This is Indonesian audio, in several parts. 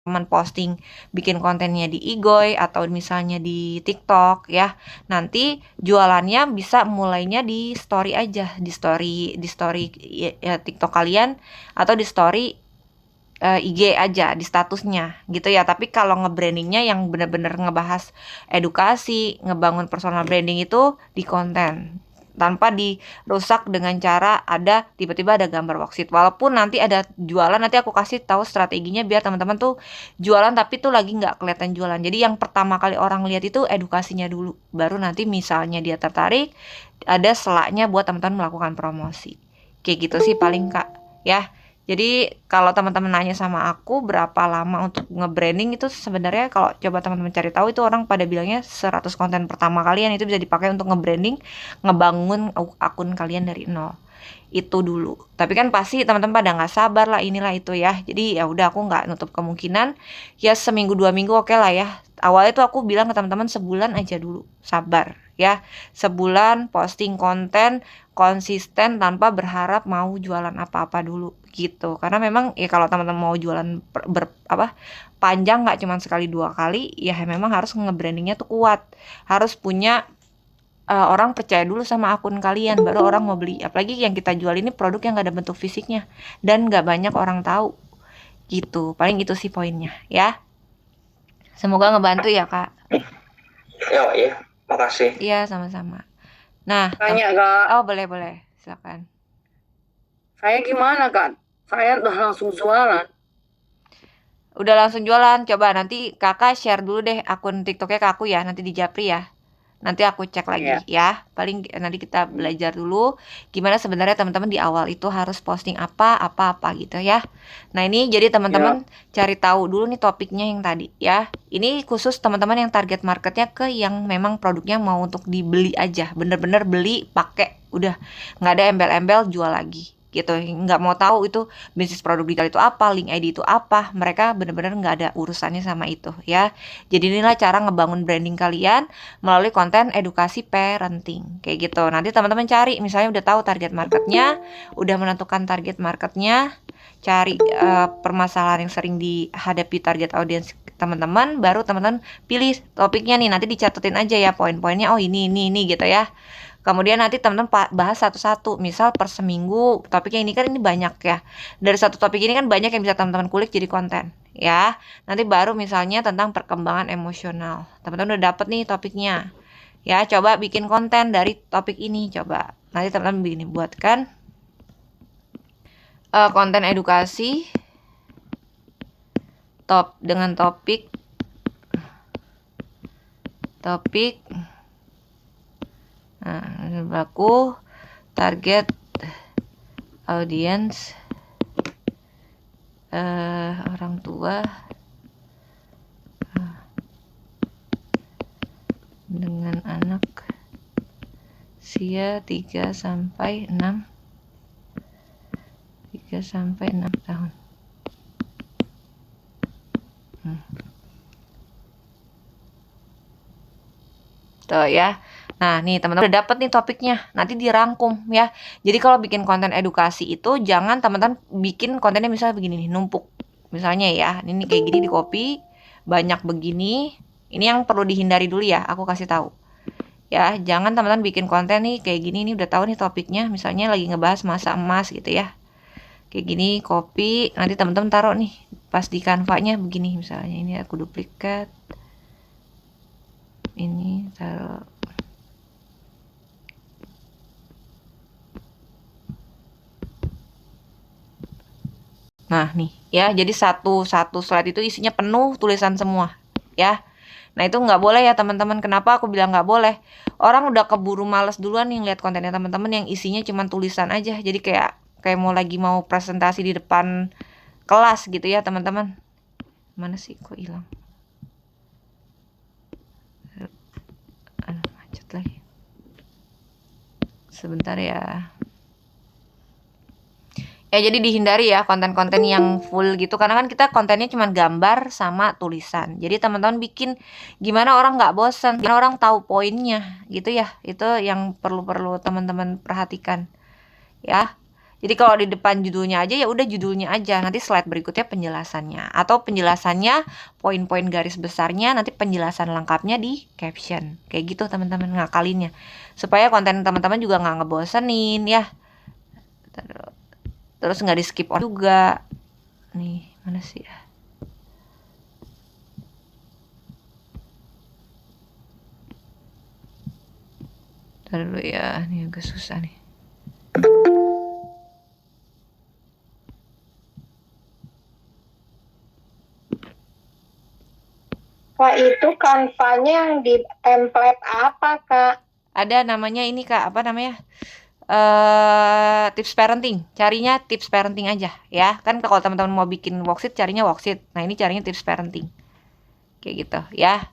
teman posting bikin kontennya di Igoy atau misalnya di TikTok ya. Nanti jualannya bisa mulainya di story aja, di story ya, TikTok kalian atau di story IG aja di statusnya gitu ya. Tapi kalau nge-brandingnya yang bener-bener ngebahas edukasi, ngebangun personal branding itu di konten tanpa dirusak dengan cara ada tiba-tiba ada gambar worksheet. Walaupun nanti ada jualan, nanti aku kasih tahu strateginya biar teman-teman tuh jualan tapi tuh lagi nggak kelihatan jualan. Jadi yang pertama kali orang lihat itu edukasinya dulu, baru nanti misalnya dia tertarik ada selaknya buat teman-teman melakukan promosi. Kayak gitu sih paling Kak ya. Jadi kalau teman-teman nanya sama aku berapa lama untuk nge-branding itu sebenarnya kalau coba teman-teman cari tahu itu orang pada bilangnya 100 konten pertama kalian itu bisa dipakai untuk nge-branding, ngebangun akun kalian dari nol. Itu dulu. Tapi kan pasti teman-teman pada nggak sabar lah inilah itu ya. Jadi ya udah aku nggak nutup kemungkinan ya seminggu 2 minggu oke lah ya. Awalnya tuh aku bilang ke teman-teman sebulan aja dulu sabar ya. Sebulan posting konten konsisten tanpa berharap mau jualan apa-apa dulu gitu. Karena memang ya kalau teman-teman mau jualan panjang nggak cuma sekali 2 kali ya memang harus nge-brandingnya tuh kuat. Harus punya orang percaya dulu sama akun kalian baru orang mau beli. Apalagi yang kita jual ini produk yang gak ada bentuk fisiknya dan gak banyak orang tahu gitu. Paling itu sih poinnya ya. Semoga ngebantu ya Kak. Ya, iya, makasih. Iya sama-sama. Nah Tanya Kak, oh boleh silakan. saya gimana Kak? Saya udah langsung jualan. Udah langsung jualan, coba nanti kakak share dulu deh akun TikToknya ke aku ya, nanti di Japri ya. Nanti aku cek Iya. lagi ya. Paling nanti kita belajar dulu gimana sebenarnya teman-teman di awal itu harus posting apa gitu ya. Nah, ini jadi Ya. teman-teman cari tahu dulu nih topiknya yang tadi ya. Ini khusus teman-teman yang target marketnya ke yang memang produknya mau untuk dibeli aja. Bener-bener beli, pakai, udah nggak ada embel-embel jual lagi gitu, nggak mau tahu itu bisnis produk digital itu apa, link ID itu apa, mereka bener-bener nggak ada urusannya sama itu ya. Jadi inilah cara ngebangun branding kalian melalui konten edukasi parenting kayak gitu. Nanti teman-teman cari misalnya udah tahu target marketnya, udah menentukan target marketnya, cari permasalahan yang sering dihadapi target audiens teman-teman, baru teman-teman pilih topiknya nih, nanti dicatetin aja ya poin-poinnya, oh ini gitu ya. Kemudian nanti teman-teman bahas satu-satu, misal per seminggu topiknya ini kan ini banyak ya. Dari satu topik ini kan banyak yang bisa teman-teman kulik jadi konten ya. Nanti baru misalnya tentang perkembangan emosional. Teman-teman udah dapet nih topiknya. Ya, coba bikin konten dari topik ini coba. Nanti teman-teman begini buatkan konten edukasi dengan topik berlaku target audiens orang tua dengan anak usia 3 sampai 6 tahun. Tuh ya. Nah, nih teman-teman udah dapet nih topiknya. Nanti dirangkum ya. Jadi kalau bikin konten edukasi itu jangan teman-teman bikin kontennya misalnya begini nih, numpuk. Misalnya ya, ini kayak gini di copy, banyak begini. Ini yang perlu dihindari dulu ya, aku kasih tahu. Ya, jangan teman-teman bikin konten nih kayak gini nih udah tahu nih topiknya, misalnya lagi ngebahas masa emas gitu ya. Kayak gini copy, nanti teman-teman taruh nih pas di Canva-nya begini misalnya. Ini aku duplikat. Ini taruh. Nah, nih ya. Jadi satu slide itu isinya penuh tulisan semua, ya. Nah, itu nggak boleh ya, teman-teman. Kenapa aku bilang nggak boleh? Orang udah keburu males duluan nih lihat kontennya teman-teman yang isinya cuma tulisan aja. Jadi kayak mau presentasi di depan kelas gitu ya, teman-teman. Mana sih kok hilang? Aduh, macet lagi. Sebentar ya. Ya jadi dihindari ya konten-konten yang full gitu karena kan kita kontennya cuma gambar sama tulisan. Jadi teman-teman bikin gimana orang nggak bosan, gimana orang tahu poinnya gitu ya. Itu yang perlu teman-teman perhatikan ya. Jadi kalau di depan judulnya aja ya udah judulnya aja, nanti slide berikutnya penjelasannya atau penjelasannya poin-poin garis besarnya, nanti penjelasan lengkapnya di caption. Kayak gitu teman-teman ngakalinnya. Supaya konten teman-teman juga nggak ngebosenin ya. Terus nggak di skip juga. Nih, mana sih ya? Ntar dulu ya, ini agak susah nih. Wah, itu kanvanya yang di template apa, Kak? Ada namanya ini Kak, apa namanya? Tips parenting. Carinya tips parenting aja ya. Kan kalau teman-teman mau bikin worksheet carinya worksheet. Nah, ini carinya tips parenting. Kayak gitu ya.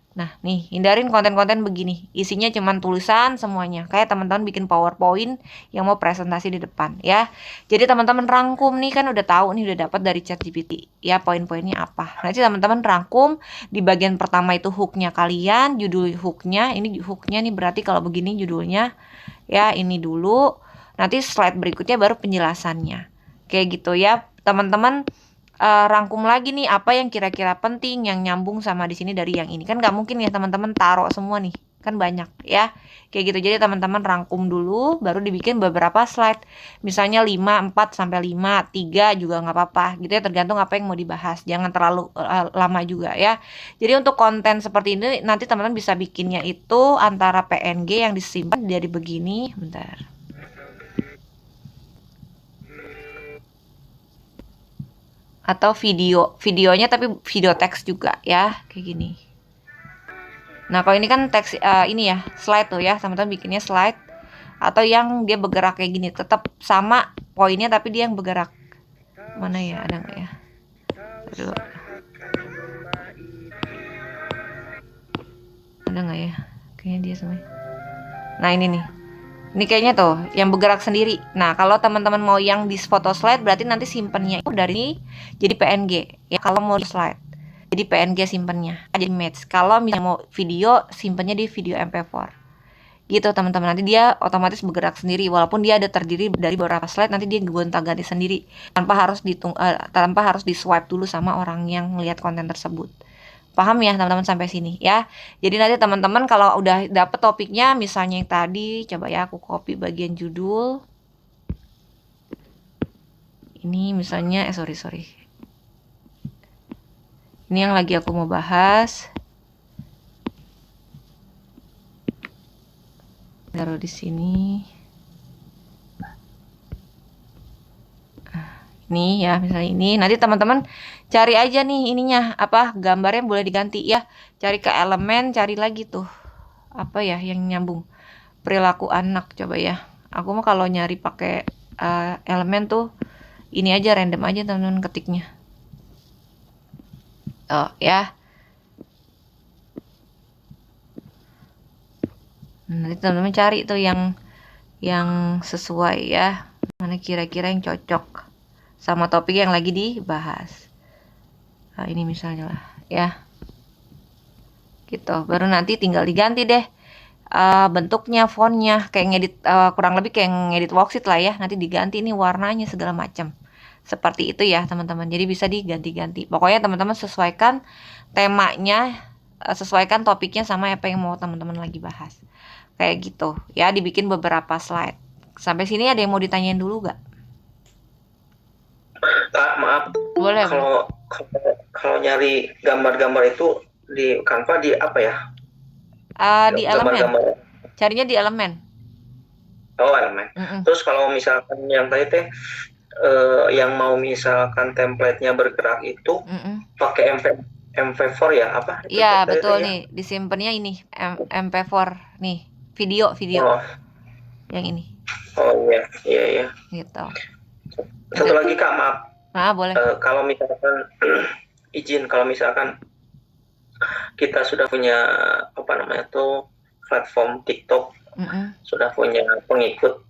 Nah, nih, hindarin konten-konten begini. Isinya cuman tulisan semuanya. Kayak teman-teman bikin PowerPoint yang mau presentasi di depan, ya. Jadi teman-teman rangkum nih, kan udah tahu nih, udah dapat dari ChatGPT. Ya, poin-poinnya apa. Nanti teman-teman rangkum di bagian pertama itu hooknya kalian, judul hooknya. Ini hooknya nih berarti kalau begini judulnya. Ya, ini dulu. Nanti slide berikutnya baru penjelasannya. Kayak gitu ya, teman-teman. Rangkum lagi nih apa yang kira-kira penting yang nyambung sama di sini dari yang ini. Kan nggak mungkin ya teman-teman taruh semua nih, kan banyak ya. Kayak gitu. Jadi teman-teman rangkum dulu baru dibikin beberapa slide. Misalnya 5, 4 sampai 5, 3 juga nggak apa-apa gitu ya, tergantung apa yang mau dibahas. Jangan terlalu lama juga ya. Jadi untuk konten seperti ini nanti teman-teman bisa bikinnya itu antara PNG yang disimpan dari begini, bentar. Atau videonya tapi video teks juga ya, kayak gini. Nah, kalau ini kan teks ini ya, slide tuh ya, teman-teman bikinnya slide atau yang dia bergerak kayak gini, tetap sama poinnya tapi dia yang bergerak. Mana ya, ada nggak ya? Aduh. Ada nggak ya? Kayaknya dia sama. Nah, ini nih. Ini kayaknya tuh yang bergerak sendiri. Nah, kalau teman-teman mau yang di foto slide berarti nanti simpennya itu dari ini jadi PNG. Ya, kalau mau slide. Jadi PNG simpennya, jadi image. Kalau misalnya mau video, simpennya di video MP4. Gitu teman-teman. Nanti dia otomatis bergerak sendiri walaupun dia ada terdiri dari beberapa slide, nanti dia gonta-ganti sendiri tanpa harus di swipe dulu sama orang yang melihat konten tersebut. Paham ya teman-teman sampai sini ya. Jadi nanti teman-teman kalau udah dapet topiknya, misalnya yang tadi, coba ya aku copy bagian judul. Ini misalnya, sorry. Ini yang lagi aku mau bahas. Taruh di sini. Nih ya, misalnya ini. Nanti teman-teman cari aja nih ininya, apa gambarnya boleh diganti ya. Cari ke elemen, cari lagi tuh. Apa ya yang nyambung? Perilaku anak, coba ya. Aku mah kalau nyari pakai elemen tuh ini aja, random aja teman-teman ketiknya. Oh ya. Nanti teman-teman cari tuh yang sesuai ya. Mana kira-kira yang cocok sama topik yang lagi dibahas. Nah, ini misalnya lah ya. Gitu. Baru nanti tinggal diganti deh bentuknya, fontnya, kayak ngedit kurang lebih kayak ngedit worksheet lah ya. Nanti diganti nih warnanya segala macam. Seperti itu ya teman-teman. Jadi bisa diganti-ganti. Pokoknya teman-teman sesuaikan temanya, sesuaikan topiknya sama apa yang mau teman-teman lagi bahas. Kayak gitu ya, dibikin beberapa slide. Sampai sini ada yang mau ditanyain dulu gak? Kak, maaf. Boleh. Kalau nyari gambar-gambar itu di Canva di apa ya? Di elemen. Carinya di elemen. Oh, elemen. Terus kalau misalkan yang tadi teh yang mau misalkan template-nya bergerak itu pakai MP4 ya apa? Iya, betul nih. Disimpannya ini MP4 nih. Video. Oh. Yang ini. Oh iya. Gitu. Satu lagi Kak, maaf. Boleh. Kalau misalkan izin, kalau misalkan kita sudah punya apa namanya tuh platform TikTok, sudah punya pengikut,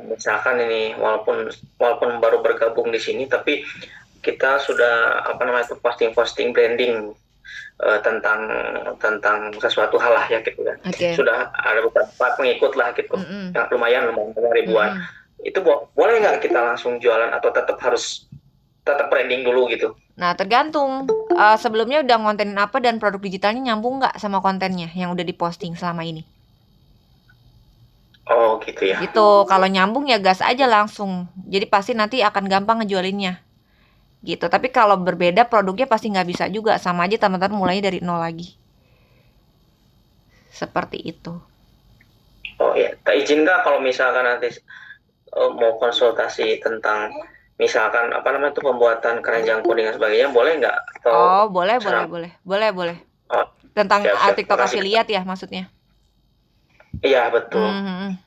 misalkan ini walaupun baru bergabung di sini, tapi kita sudah apa namanya tuh posting branding tentang sesuatu hal lah ya gitu kan. Okay. Sudah ada beberapa pengikut lah gitu, yang lumayan ribuan. itu boleh nggak kita langsung jualan atau tetap branding dulu gitu? Nah, tergantung sebelumnya udah ngontenin apa dan produk digitalnya nyambung nggak sama kontennya yang udah diposting selama ini. Oh gitu ya. Gitu, kalau nyambung ya gas aja langsung. Jadi pasti nanti akan gampang ngejualinnya. Gitu, tapi kalau berbeda produknya pasti nggak bisa juga. Sama aja teman-teman mulainya dari nol lagi. Seperti itu. Oh ya, tak izin nggak kalau misalkan nanti mau konsultasi tentang misalkan apa namanya itu pembuatan keranjang kuning dan sebagainya, boleh nggak? Oh, boleh. Oh, Tentang siap. TikTok Makasih. affiliate ya maksudnya. Iya betul.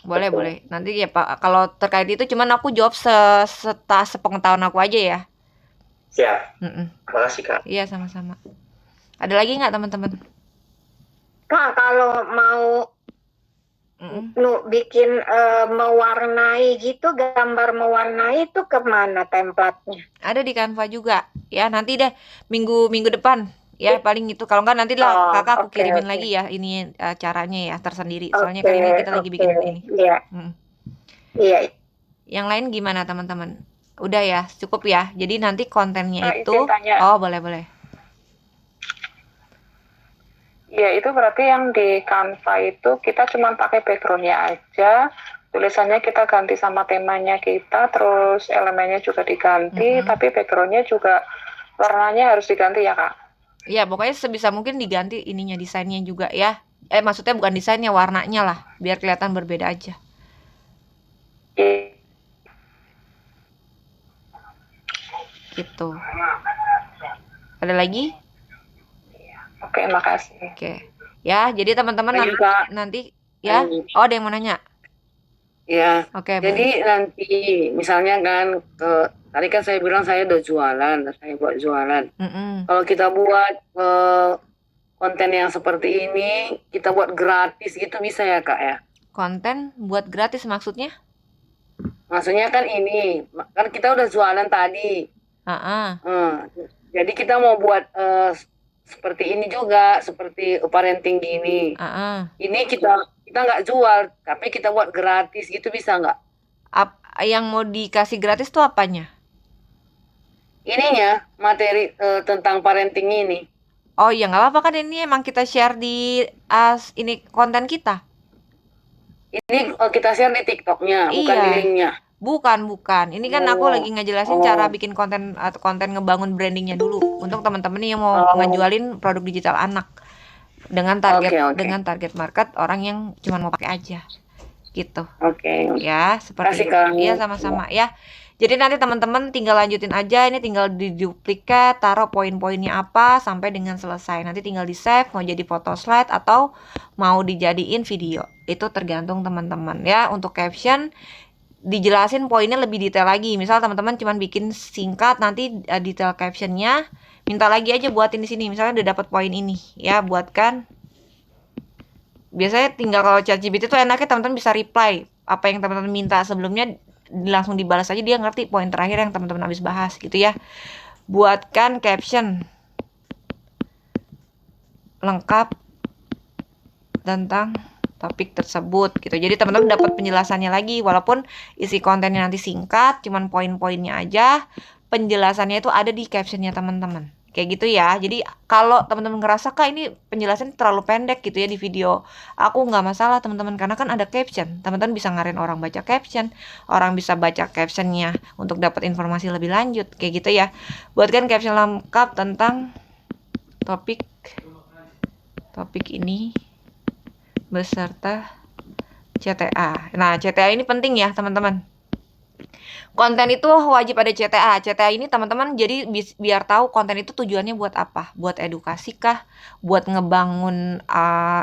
Boleh. Betul. Nanti ya Pak, kalau terkait itu cuman aku jawab sepengetahuan aku aja ya. Siap. Makasih Kak. Iya, sama-sama. Ada lagi nggak teman-teman? Kak, kalau mau bikin mewarnai gitu, gambar mewarnai itu kemana templatenya? Ada di Canva juga. Ya, nanti deh minggu depan. Ya, paling itu. Kalau nggak nanti lah kakak aku kirimin lagi ya ini caranya ya tersendiri. Soalnya kan ini kita lagi bikin ini. Iya. Iya. Yang lain gimana teman-teman? Udah ya, cukup ya. Jadi nanti kontennya itu. izin tanya. Oh, boleh. Ya, itu berarti yang di Canva itu kita cuma pakai background-nya aja, tulisannya kita ganti sama temanya kita, terus elemennya juga diganti, tapi background-nya juga warnanya harus diganti ya, Kak? Iya, pokoknya sebisa mungkin diganti ininya, desainnya juga ya. Maksudnya bukan desainnya, warnanya lah, biar kelihatan berbeda aja. Gitu. Ada lagi? Oke, makasih. Oke. Ya, jadi teman-teman nanti ya. Oh, ada yang mau nanya? Ya. Oke. Jadi nanti misalnya kan tadi kan saya bilang saya udah jualan, saya buat jualan. Kalau kita buat konten yang seperti ini, kita buat gratis gitu bisa ya Kak ya? Konten buat gratis maksudnya? Maksudnya kan ini, kan kita udah jualan tadi. Jadi kita mau buat seperti ini juga, seperti parenting gini. Ini kita nggak jual, tapi kita buat gratis gitu bisa nggak? Yang mau dikasih gratis tuh apanya? Ininya, materi tentang parenting ini. Oh iya, nggak apa-apa kan ini emang kita share di ini konten kita. Ini kita share di TikToknya, bukan di linknya. Bukan. Ini kan aku lagi ngejelasin cara bikin konten atau konten ngebangun brandingnya dulu untuk teman-teman yang mau ngejualin produk digital anak dengan target market orang yang cuma mau pakai aja, gitu. Ya, seperti itu. Iya, sama-sama ya. Jadi nanti teman-teman tinggal lanjutin aja, ini tinggal diduplikat, taruh poin-poinnya apa sampai dengan selesai. Nanti tinggal di save, mau jadi foto slide atau mau dijadiin video. Itu tergantung teman-teman ya. Untuk caption dijelasin poinnya lebih detail lagi. Misal teman-teman cuma bikin singkat, nanti detail captionnya minta lagi aja buatin di sini. Misalnya udah dapat poin ini, ya buatkan. Biasanya tinggal kalau ChatGPT itu enaknya teman-teman bisa reply apa yang teman-teman minta sebelumnya, langsung dibalas aja, dia ngerti poin terakhir yang teman-teman habis bahas gitu ya. Buatkan caption lengkap tentang topik tersebut gitu. Jadi teman-teman dapat penjelasannya lagi, walaupun isi kontennya nanti singkat, cuman poin-poinnya aja, penjelasannya itu ada di captionnya teman-teman. Kayak gitu ya. Jadi kalau teman-teman ngerasa Kak ini penjelasan terlalu pendek gitu ya di video, aku nggak masalah teman-teman, karena kan ada caption. Teman-teman bisa ngarahin orang baca caption, orang bisa baca captionnya untuk dapat informasi lebih lanjut, kayak gitu ya. Buatkan caption lengkap tentang topik ini beserta CTA. Nah, CTA ini penting ya teman-teman. Konten itu wajib ada CTA. CTA ini teman-teman jadi biar tahu konten itu tujuannya buat apa. Buat edukasi kah? Buat ngebangun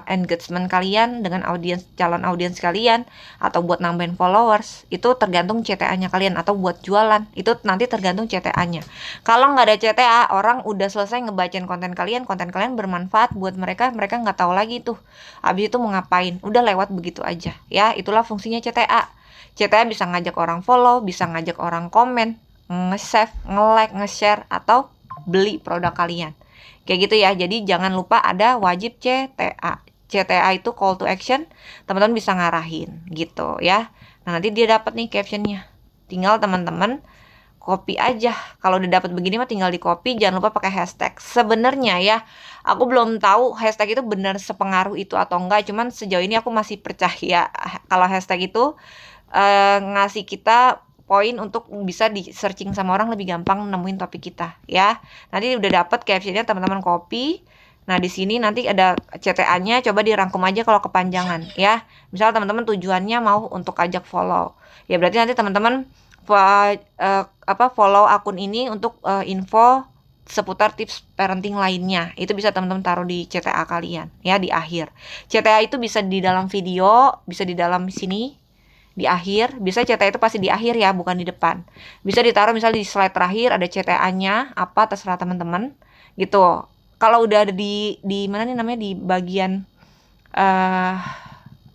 engagement kalian dengan calon audiens kalian, atau buat nambahin followers. Itu tergantung CTA-nya kalian, atau buat jualan. Itu nanti tergantung CTA-nya. Kalau nggak ada CTA, orang udah selesai ngebacain konten kalian bermanfaat buat mereka nggak tahu lagi tuh habis itu mau ngapain. Udah lewat begitu aja. Ya, itulah fungsinya CTA. CTA bisa ngajak orang follow, bisa ngajak orang komen, nge-save, nge-like, nge-share, atau beli produk kalian. Kayak gitu ya. Jadi jangan lupa ada wajib CTA. CTA itu call to action, teman-teman bisa ngarahin gitu ya. Nah, nanti dia dapat nih captionnya. Tinggal teman-teman copy aja. Kalau udah dapat begini mah tinggal di copy, jangan lupa pakai hashtag. Sebenarnya ya, aku belum tahu hashtag itu benar sepengaruh itu atau enggak, cuman sejauh ini aku masih percaya kalau hashtag itu ngasih kita poin untuk bisa di searching sama orang lebih gampang nemuin topik kita ya. Nanti udah dapat captionnya, teman-teman copy. Nah, di sini nanti ada CTA-nya, coba dirangkum aja kalau kepanjangan ya. Misal teman-teman tujuannya mau untuk ajak follow. Ya berarti nanti teman-teman follow akun ini untuk info seputar tips parenting lainnya. Itu bisa teman-teman taruh di CTA kalian ya, di akhir. CTA itu bisa di dalam video, bisa di dalam sini di akhir. Bisa CTA itu pasti di akhir ya, bukan di depan. Bisa ditaruh misalnya di slide terakhir ada CTA-nya, apa terserah teman-teman gitu. Kalau udah ada di mana nih namanya, di bagian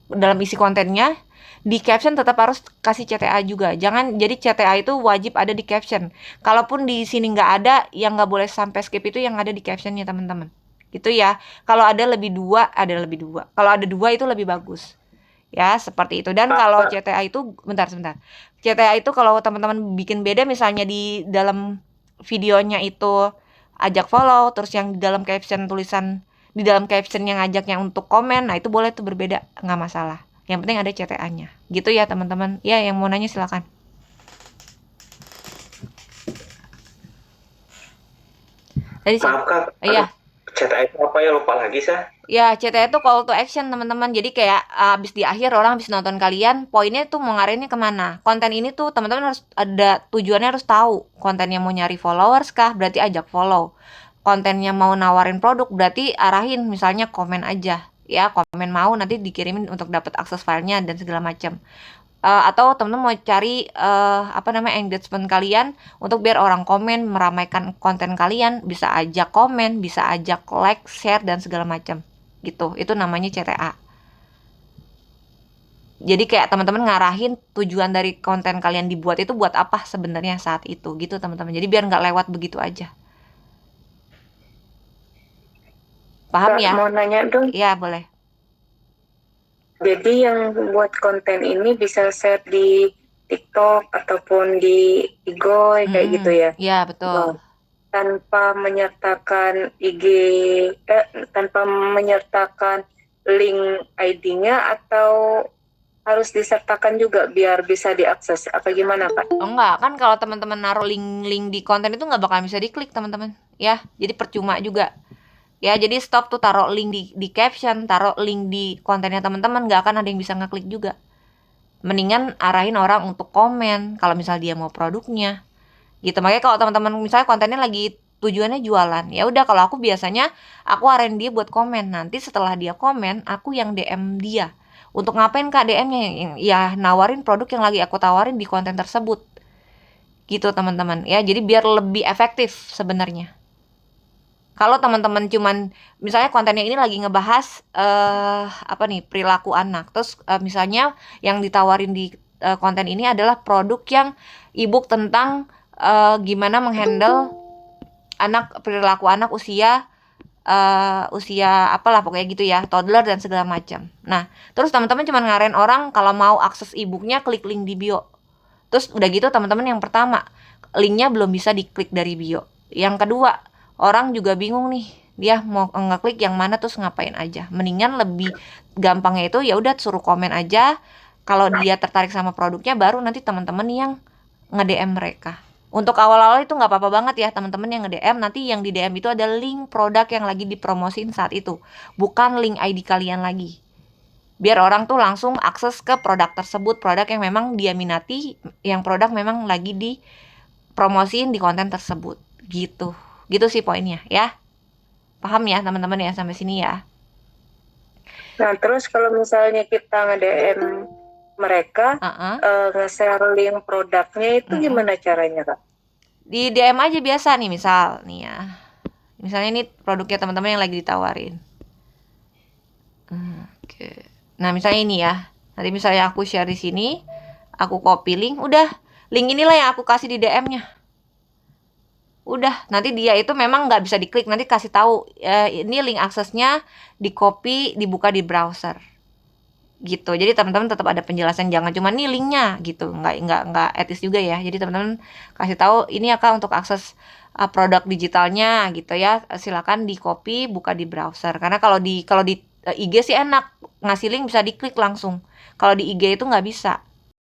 dalam isi kontennya, di caption tetap harus kasih CTA juga. Jangan, jadi CTA itu wajib ada di caption. Kalaupun di sini nggak ada, yang nggak boleh sampai skip itu yang ada di captionnya teman-teman. Gitu ya. Kalau ada lebih dua. Kalau ada dua itu lebih bagus. Ya, seperti itu. Dan kalau CTA itu, bentar. CTA itu kalau teman-teman bikin beda, misalnya di dalam videonya itu ajak follow, terus yang di dalam caption tulisan, di dalam caption yang ngajaknya untuk komen, nah itu boleh tuh berbeda, nggak masalah. Yang penting ada CTA-nya. Gitu ya teman-teman. Ya, yang mau nanya silakan. Maaf Kak, iya. CTA itu apa ya, lupa lagi saya. Ya, CTA itu call to action teman-teman. Jadi kayak abis di akhir orang habis nonton kalian, poinnya tuh mau ngarahinnya kemana. Konten ini tuh teman-teman harus ada tujuannya, harus tahu. Kontennya mau nyari followers kah? Berarti ajak follow. Kontennya mau nawarin produk, berarti arahin misalnya komen aja. Ya, komen mau nanti dikirimin untuk dapat akses filenya dan segala macam. Atau teman-teman mau cari engagement kalian untuk biar orang komen, meramaikan konten kalian, bisa ajak komen, bisa ajak like, share dan segala macam. Gitu. Itu namanya CTA. Jadi kayak teman-teman ngarahin tujuan dari konten kalian dibuat itu buat apa sebenarnya saat itu, gitu teman-teman. Jadi biar nggak lewat begitu aja. Paham ya? Mau nanya dong. Iya, boleh. Jadi yang buat konten ini bisa share di TikTok ataupun di Igoy kayak gitu ya? Iya, betul. Tanpa menyertakan tanpa menyertakan link ID-nya, atau harus disertakan juga biar bisa diakses? Apa gimana, Pak? Oh, enggak, kan kalau teman-teman naruh link di konten itu nggak bakal bisa diklik teman-teman. Ya, jadi percuma juga. Ya, jadi stop tuh taruh link di caption, taruh link di kontennya teman-teman, nggak akan ada yang bisa ngeklik juga. Mendingan arahin orang untuk komen kalau misal dia mau produknya. Gitu. Makanya kalau teman-teman misalnya kontennya lagi tujuannya jualan, ya udah, kalau aku biasanya aku arahin dia buat komen. Nanti setelah dia komen, aku yang DM dia. Untuk ngapain Kak DM-nya? Ya nawarin produk yang lagi aku tawarin di konten tersebut. Gitu teman-teman. Ya, jadi biar lebih efektif sebenarnya. Kalau teman-teman cuman misalnya kontennya ini lagi ngebahas perilaku anak, terus misalnya yang ditawarin di konten ini adalah produk yang e-book tentang gimana menghandle perilaku anak usia apalah pokoknya gitu ya, toddler dan segala macam. Nah, terus teman-teman cuman ngarahin orang kalau mau akses e-booknya klik link di bio. Terus udah gitu teman-teman, yang pertama linknya belum bisa diklik dari bio. Yang kedua, orang juga bingung nih, dia mau ngeklik yang mana terus ngapain aja. Mendingan lebih gampangnya itu ya udah suruh komen aja. Kalau dia tertarik sama produknya, baru nanti teman-teman yang nge-DM mereka. Untuk awal-awal itu nggak apa-apa banget ya teman-teman yang nge-DM. Nanti yang di DM itu ada link produk yang lagi dipromosin saat itu, bukan link ID kalian lagi. Biar orang tuh langsung akses ke produk tersebut, produk yang memang dia minati, yang produk memang lagi dipromosin di konten tersebut. Gitu sih poinnya ya. Paham ya teman-teman ya sampai sini ya. Nah, terus kalau misalnya kita nge-DM mereka, nge-share link produknya itu gimana caranya, Kak? Di DM aja biasa nih, misal nih ya. Misalnya ini produknya teman-teman yang lagi ditawarin. Oke. Nah, misalnya ini ya. Nanti misalnya aku share di sini, aku copy link, udah. Link inilah yang aku kasih di DM-nya. Udah, nanti dia itu memang nggak bisa diklik, nanti kasih tahu ini link aksesnya, di copy, dibuka di browser. gitu. Jadi teman-teman tetap ada penjelasan, jangan cuma nih linknya gitu, nggak etis juga ya. Jadi teman-teman kasih tahu ini ya Kak untuk akses produk digitalnya gitu ya, silakan di copy, buka di browser. Karena kalau di IG sih enak, ngasih link bisa diklik langsung. Kalau di IG itu nggak bisa.